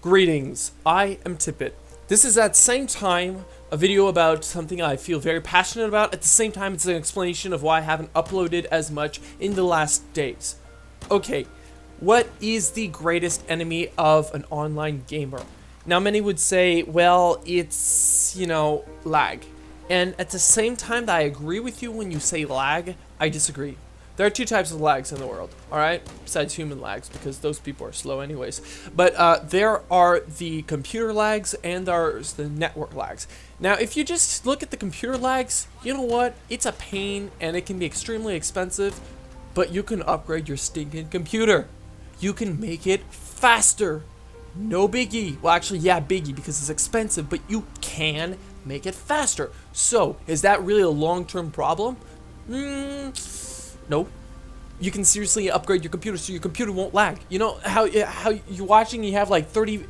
Greetings, I am TiPit. This is at the same time a video about something I feel very passionate about. At the same time, it's an explanation of why I haven't uploaded as much in the last days. Okay, what is the greatest enemy of an online gamer? Now, many would say, well, it's, lag. And at the same time that I agree with you when you say lag, I disagree. There are two types of lags in the world, alright? Besides human lags, because those people are slow anyways. But there are the computer lags and there's the network lags. Now, if you just look at the computer lags, you know what? It's a pain and it can be extremely expensive, but you can upgrade your stinking computer. You can make it faster. No biggie. Well, actually, yeah, biggie because it's expensive, but you can make it faster. So, is that really a long-term problem? No. You can seriously upgrade your computer so your computer won't lag. You know how you're watching, you have like 30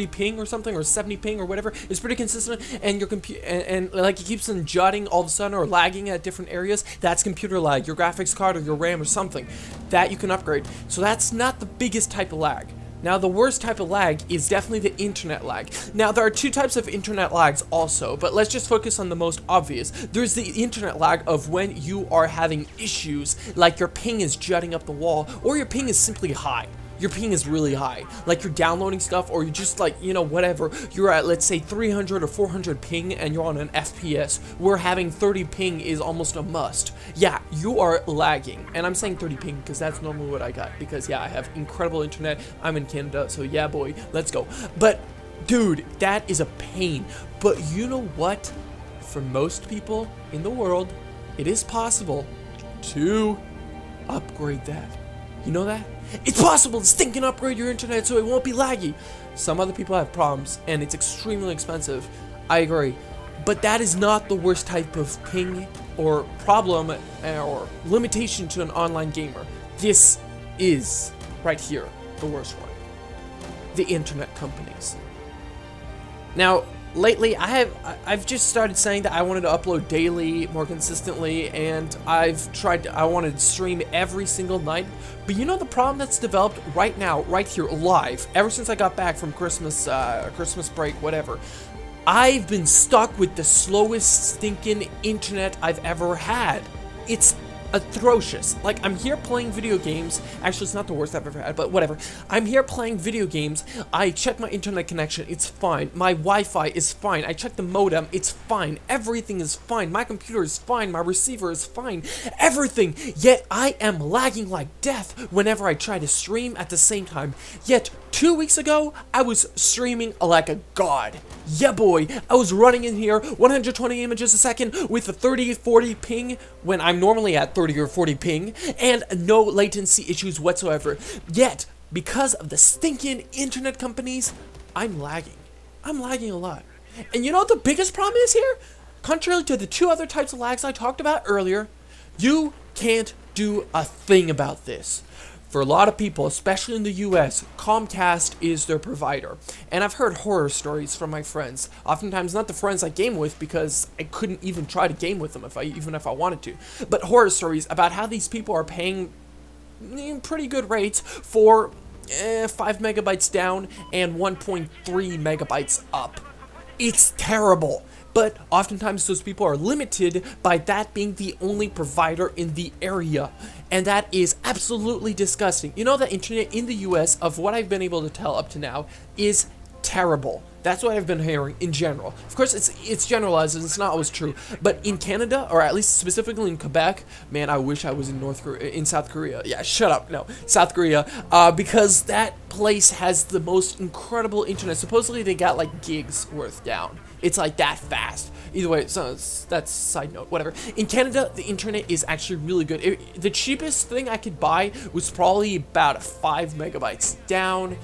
ping or something, or 70 ping or whatever. It's pretty consistent, and your computer and like it keeps on jutting all of a sudden or lagging at different areas. That's computer lag. Your graphics card or your RAM or something that you can upgrade. So that's not the biggest type of lag. Now, the worst type of lag is definitely the internet lag. Now, there are two types of internet lags also, but let's just focus on the most obvious. There's the internet lag of when you are having issues, like your ping is jutting up the wall, or your ping is simply high. Your ping is really high, like you're downloading stuff, or you're just like, whatever, you're at, let's say, 300 or 400 ping, and you're on an FPS, where having 30 ping is almost a must. Yeah, you are lagging, and I'm saying 30 ping, because that's normally what I got, because, yeah, I have incredible internet, I'm in Canada, so yeah, boy, let's go. But, dude, that is a pain. But you know what? For most people in the world, it is possible to upgrade that. You know that? It's possible to stinking upgrade your internet so it won't be laggy. Some other people have problems, and it's extremely expensive. I agree. But that is not the worst type of ping or problem or limitation to an online gamer. This is, right here, the worst one. The internet companies. Now, lately, I've just started saying that I wanted to upload daily, more consistently, and I wanted to stream every single night. But you know the problem that's developed right now, right here, live, ever since I got back from Christmas break, whatever. I've been stuck with the slowest stinking internet I've ever had. It's atrocious. Like, I'm here playing video games. Actually, it's not the worst I've ever had, but whatever. I'm here playing video games. I check my internet connection. It's fine. My Wi-Fi is fine. I check the modem. It's fine. Everything is fine. My computer is fine. My receiver is fine. Everything. Yet, I am lagging like death whenever I try to stream at the same time. Yet, 2 weeks ago, I was streaming like a god. Yeah, boy. I was running in here 120 images a second with a 30-40 ping when I'm normally at 30 or 40 ping, and no latency issues whatsoever. Yet, because of the stinking internet companies, I'm lagging. I'm lagging a lot. And you know what the biggest problem is here? Contrary to the two other types of lags I talked about earlier, you can't do a thing about this. For a lot of people, especially in the US, Comcast is their provider. And I've heard horror stories from my friends. Oftentimes not the friends I game with, because I couldn't even try to game with them even if I wanted to. But horror stories about how these people are paying pretty good rates for 5 megabytes down and 1.3 megabytes up. It's terrible. But oftentimes those people are limited by that being the only provider in the area. And that is absolutely disgusting. You know, the internet in the US, of what I've been able to tell up to now, is terrible. That's what I've been hearing in general. Of course, it's generalized and it's not always true. But in Canada, or at least specifically in Quebec, man, I wish I was in South Korea. Yeah, shut up. No, South Korea. Because that place has the most incredible internet. Supposedly they got like gigs worth down. It's like that fast. Either way, so that's side note, whatever. In Canada, the internet is actually really good. The cheapest thing I could buy was probably about 5 megabytes down,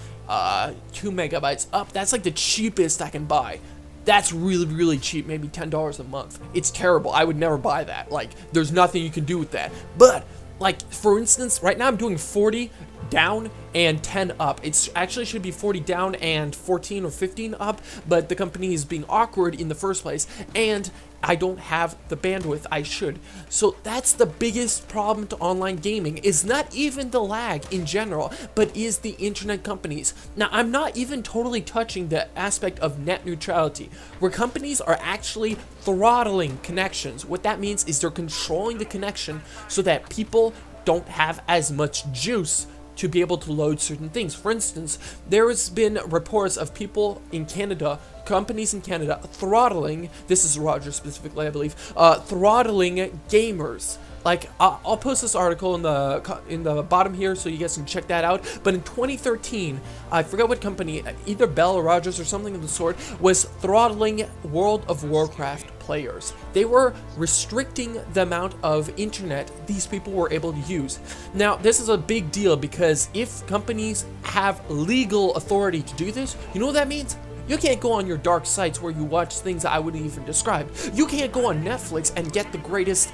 2 megabytes up. That's like the cheapest I can buy. That's really, really cheap, maybe $10 a month. It's terrible. I would never buy that. Like, there's nothing you can do with that. But, like, for instance, right now I'm doing 40 down and 10 up. It actually should be 40 down and 14 or 15 up, but the company is being awkward in the first place, and I don't have the bandwidth I should. So that's the biggest problem to online gaming, is not even the lag in general, but is the internet companies. Now, I'm not even totally touching the aspect of net neutrality, where companies are actually throttling connections. What that means is they're controlling the connection so that people don't have as much juice to be able to load certain things. For instance, there has been reports of people in Canada, companies in Canada, throttling, this is Roger specifically, I believe, throttling gamers. Like, I'll post this article in the bottom here so you guys can check that out. But in 2013, I forgot what company, either Bell or Rogers or something of the sort, was throttling World of Warcraft players. They were restricting the amount of internet these people were able to use. Now, this is a big deal because if companies have legal authority to do this, you know what that means? You can't go on your dark sites where you watch things that I wouldn't even describe. You can't go on Netflix and get the greatest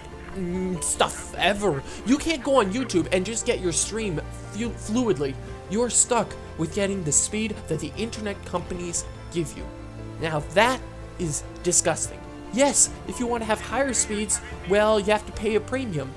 stuff ever. You can't go on YouTube and just get your stream fluidly. You're stuck with getting the speed that the internet companies give you. Now that is disgusting. Yes, if you want to have higher speeds, well, you have to pay a premium.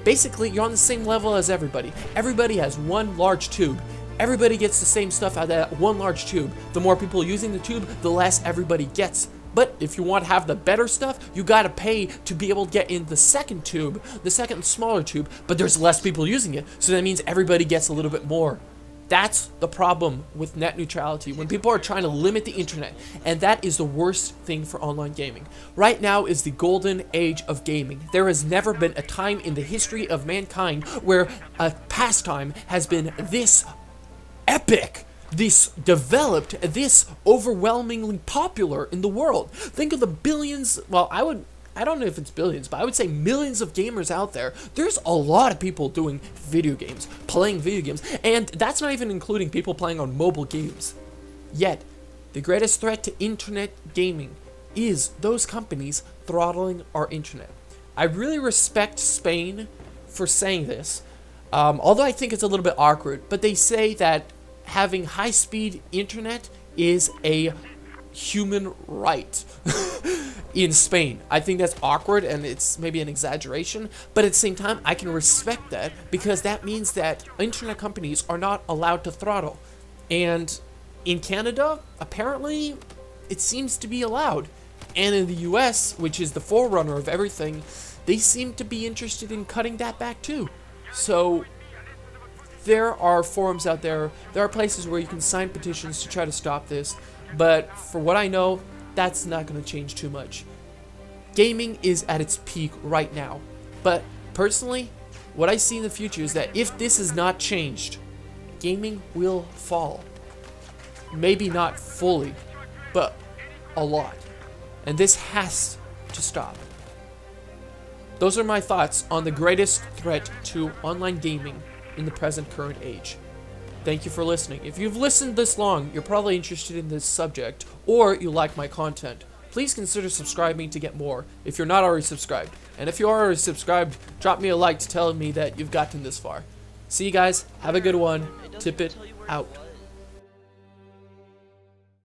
Basically, you're on the same level as everybody. Everybody has one large tube. Everybody gets the same stuff out of that one large tube. The more people using the tube, the less everybody gets. But if you want to have the better stuff, you gotta pay to be able to get in the second tube, the second smaller tube, but there's less people using it, so that means everybody gets a little bit more. That's the problem with net neutrality, when people are trying to limit the internet, and that is the worst thing for online gaming. Right now is the golden age of gaming. There has never been a time in the history of mankind where a pastime has been this epic, this developed, this overwhelmingly popular in the world. Think of the billions, well, I don't know if it's billions, but I would say millions of gamers out there. There's a lot of people doing video games, playing video games, and that's not even including people playing on mobile games. Yet, the greatest threat to internet gaming is those companies throttling our internet. I really respect Spain for saying this, although I think it's a little bit awkward, but they say that having high-speed internet is a human right in Spain. I think that's awkward and it's maybe an exaggeration, but at the same time, I can respect that because that means that internet companies are not allowed to throttle. And in Canada, apparently, it seems to be allowed. And in the US, which is the forerunner of everything, they seem to be interested in cutting that back too. So there are forums out there, there are places where you can sign petitions to try to stop this, but for what I know, that's not going to change too much. Gaming is at its peak right now, but personally, what I see in the future is that if this is not changed, gaming will fall. Maybe not fully, but a lot. And this has to stop. Those are my thoughts on the greatest threat to online gaming in the present current age. Thank you for listening. If you've listened this long, you're probably interested in this subject, or you like my content. Please consider subscribing to get more if you're not already subscribed. And if you are already subscribed, drop me a like to tell me that you've gotten this far. See you guys, have a good one, TiPit out.